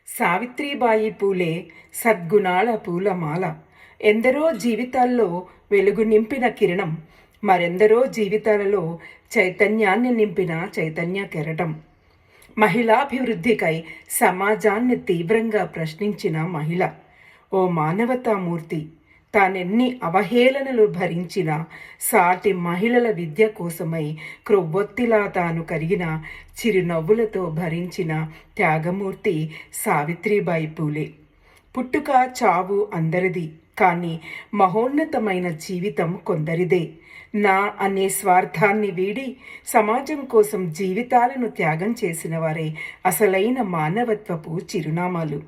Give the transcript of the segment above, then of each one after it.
సావిత్రిబాయి పూలే సద్గుణాల పూలమాల. ఎందరో జీవితాల్లో వెలుగు నింపిన కిరణం, మరెందరో జీవితాలలో చైతన్యాన్ని నింపిన చైతన్య కెరటం. మహిళాభివృద్ధికై సమాజాన్ని తీవ్రంగా ప్రశ్నించిన మహిళ. ఓ మానవతామూర్తి. తానెన్ని అవహేళనలు భరించినా సాటి మహిళల విద్య కోసమై క్రొవ్వొత్తిలా తాను కరిగిన చిరునవ్వులతో భరించిన త్యాగమూర్తి సావిత్రిబాయి పూలే. పుట్టుక చావు అందరిది, కానీ మహోన్నతమైన జీవితం కొందరిదే. నా అనే స్వార్థాన్ని వీడి సమాజం కోసం జీవితాలను త్యాగం చేసిన వారే అసలైన మానవత్వపు చిరునామాలు.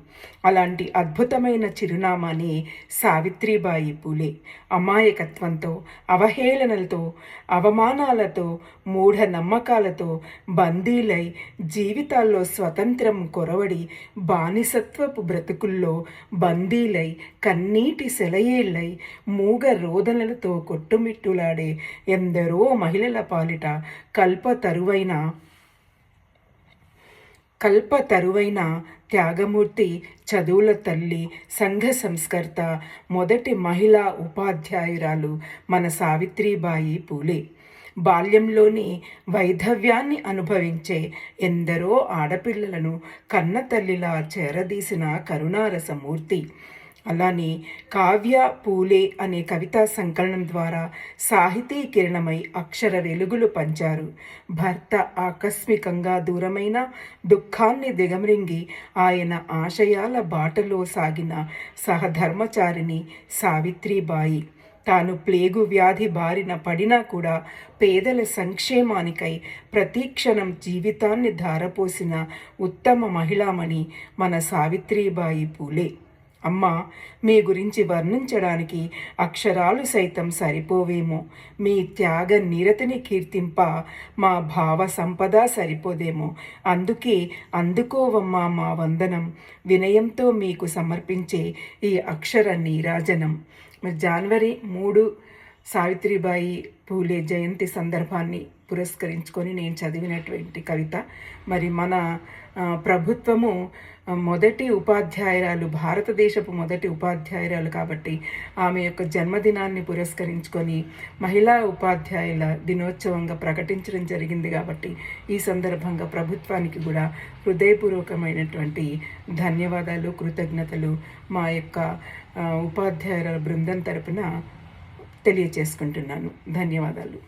అలాంటి అద్భుతమైన చిరునామాని సావిత్రిబాయి పూలే. అమాయకత్వంతో, అవహేళనలతో, అవమానాలతో, మూఢ నమ్మకాలతో బందీలై జీవితాల్లో స్వతంత్రం కొరవడి బానిసత్వపు బ్రతుకుల్లో బందీలై కన్నీటి సెలయేళ్లై మూగ రోదనలతో కొట్టుమిట్టులాడే ఎందరో మహిళల పాలిట కల్పతరువైన త్యాగమూర్తి, చదువుల తల్లి, సంఘ సంస్కర్త, మొదటి మహిళా ఉపాధ్యాయురాలు మన సావిత్రిబాయి పూలే. బాల్యంలోని వైధవ్యాన్ని అనుభవించే ఎందరో ఆడపిల్లలను కన్నతల్లిలా చేరదీసిన కరుణారసమూర్తి. అలానే కావ్య పూలే అనే కవితా సంకలనం ద్వారా సాహితీ కిరణమై అక్షర వెలుగులు పంచారు. భర్త ఆకస్మికంగా దూరమైన దుఃఖాన్ని దిగమరింగి ఆయన ఆశయాల బాటలో సాగిన సహధర్మచారిణి సావిత్రిబాయి. తాను ప్లేగు వ్యాధి బారిన పడినా కూడా పేదల సంక్షేమానికై ప్రతిక్షణం జీవితాన్ని ధారపోసిన ఉత్తమ మహిళామణి మన సావిత్రిబాయి పూలే. అమ్మా, మీ గురించి వర్ణించడానికి అక్షరాలు సైతం సరిపోవేమో. మీ త్యాగ నిరతిని కీర్తింప మా భావ సంపద సరిపోదేమో. అందుకే అందుకోవమ్మా మా వందనం, వినయంతో మీకు సమర్పించే ఈ అక్షర నీరాజనం. జనవరి 3 సావిత్రిబాయి పూలే జయంతి సందర్భాన్ని పురస్కరించుకొని నేను చదివినటువంటి కవిత. మరి మన ప్రభుత్వము మొదటి ఉపాధ్యాయురాలు, భారతదేశపు మొదటి ఉపాధ్యాయురాలు కాబట్టి ఆమె యొక్క జన్మదినాన్ని పురస్కరించుకొని మహిళా ఉపాధ్యాయుల దినోత్సవంగా ప్రకటించడం జరిగింది. కాబట్టి ఈ సందర్భంగా ప్రభుత్వానికి కూడా హృదయపూర్వకమైనటువంటి ధన్యవాదాలు, కృతజ్ఞతలు మా యొక్క ఉపాధ్యాయుల బృందం తరపున తెలియచేసుకుంటున్నాను. ధన్యవాదాలు.